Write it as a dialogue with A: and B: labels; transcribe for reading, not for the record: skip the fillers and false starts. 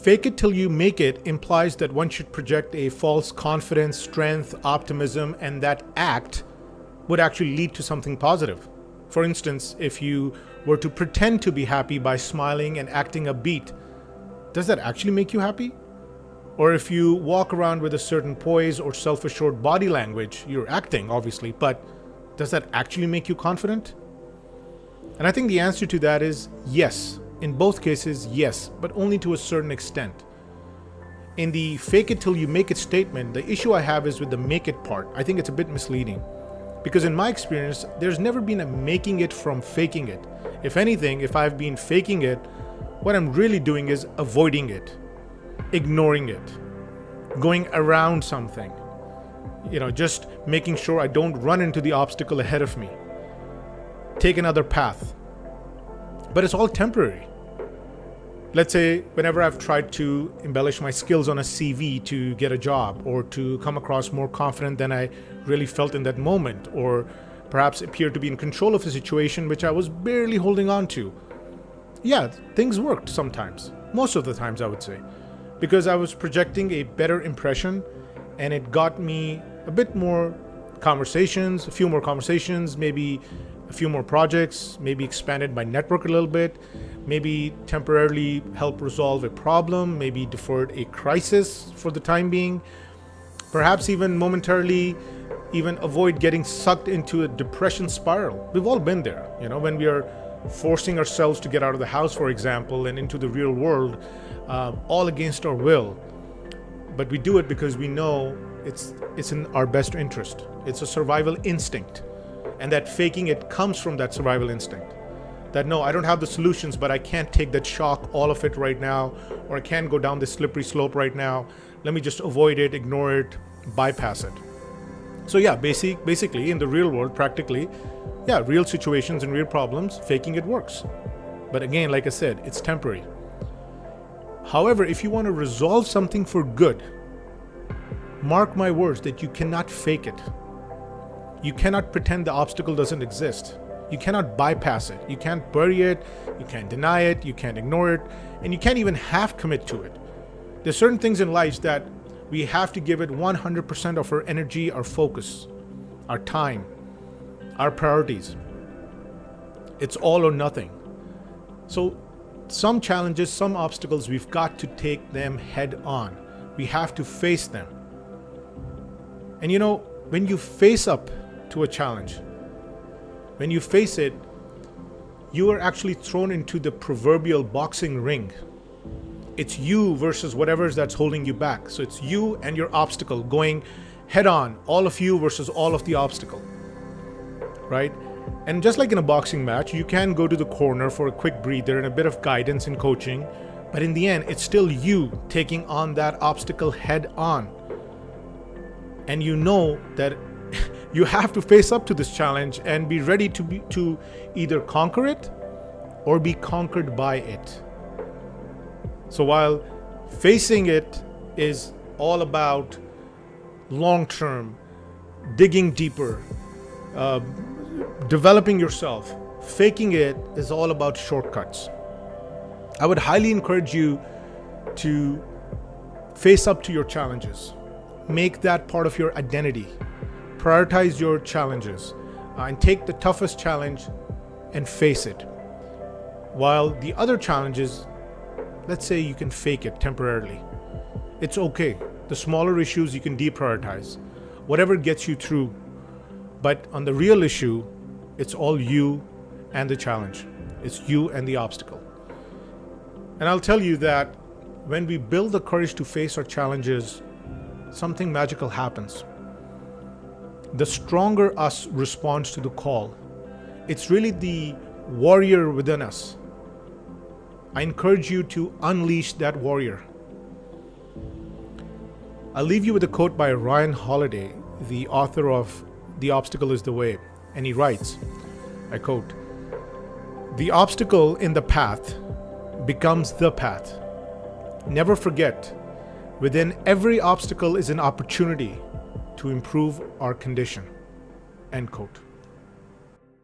A: Fake it till you make it implies that one should project a false confidence, strength, optimism, and that act would actually lead to something positive. For instance, if you were to pretend to be happy by smiling and acting upbeat, does that actually make you happy? Or if you walk around with a certain poise or self-assured body language, you're acting, obviously, but does that actually make you confident? And I think the answer to that is yes. In both cases, yes, but only to a certain extent. In the fake it till you make it statement, the issue I have is with the make it part. I think it's a bit misleading. Because in my experience, there's never been a making it from faking it. If anything, if I've been faking it, what I'm really doing is avoiding it, ignoring it, going around something, just making sure I don't run into the obstacle ahead of me, take another path. But it's all temporary. Let's say whenever I've tried to embellish my skills on a CV to get a job or to come across more confident than I really felt in that moment, or perhaps appear to be in control of a situation which I was barely holding on to. Yeah, things worked sometimes. Most of the times, I would say. Because I was projecting a better impression and it got me a bit more conversations, a few more conversations, maybe a few more projects, maybe expanded my network a little bit, maybe temporarily help resolve a problem, maybe deferred a crisis for the time being, perhaps even momentarily even avoid getting sucked into a depression spiral. We've all been there, when we are forcing ourselves to get out of the house, for example, and into the real world, all against our will. But we do it because we know it's in our best interest. It's a survival instinct. And that faking it comes from that survival instinct. That no, I don't have the solutions, but I can't take that shock, all of it right now, or I can't go down this slippery slope right now. Let me just avoid it, ignore it, bypass it. So yeah, basically in the real world, practically, real situations and real problems, faking it works. But again, like I said, it's temporary. However, if you want to resolve something for good, mark my words that you cannot fake it. You cannot pretend the obstacle doesn't exist. You cannot bypass it. You can't bury it. You can't deny it. You can't ignore it. And you can't even half commit to it. There's certain things in life that we have to give it 100% of our energy, our focus, our time, our priorities. It's all or nothing. So some challenges, some obstacles, we've got to take them head on. We have to face them. And when you face up to a challenge, when you face it, you are actually thrown into the proverbial boxing ring. It's you versus whatever that's holding you back. So it's you and your obstacle going head on, all of you versus all of the obstacle, right? And just like in a boxing match, you can go to the corner for a quick breather and a bit of guidance and coaching, but in the end, it's still you taking on that obstacle head on. And you know that you have to face up to this challenge and be ready to either conquer it or be conquered by it. So while facing it is all about long-term, digging deeper, developing yourself, faking it is all about shortcuts. I would highly encourage you to face up to your challenges. Make that part of your identity. Prioritize your challenges and take the toughest challenge and face it. While the other challenges, let's say you can fake it temporarily. It's okay. The smaller issues you can deprioritize. Whatever gets you through. But on the real issue, it's all you and the challenge. It's you and the obstacle. And I'll tell you that when we build the courage to face our challenges, something magical happens. The stronger us responds to the call. It's really the warrior within us. I encourage you to unleash that warrior. I'll leave you with a quote by Ryan Holiday, the author of The Obstacle is the Way. And he writes, I quote, "The obstacle in the path becomes the path. Never forget, within every obstacle is an opportunity to improve our condition." End quote.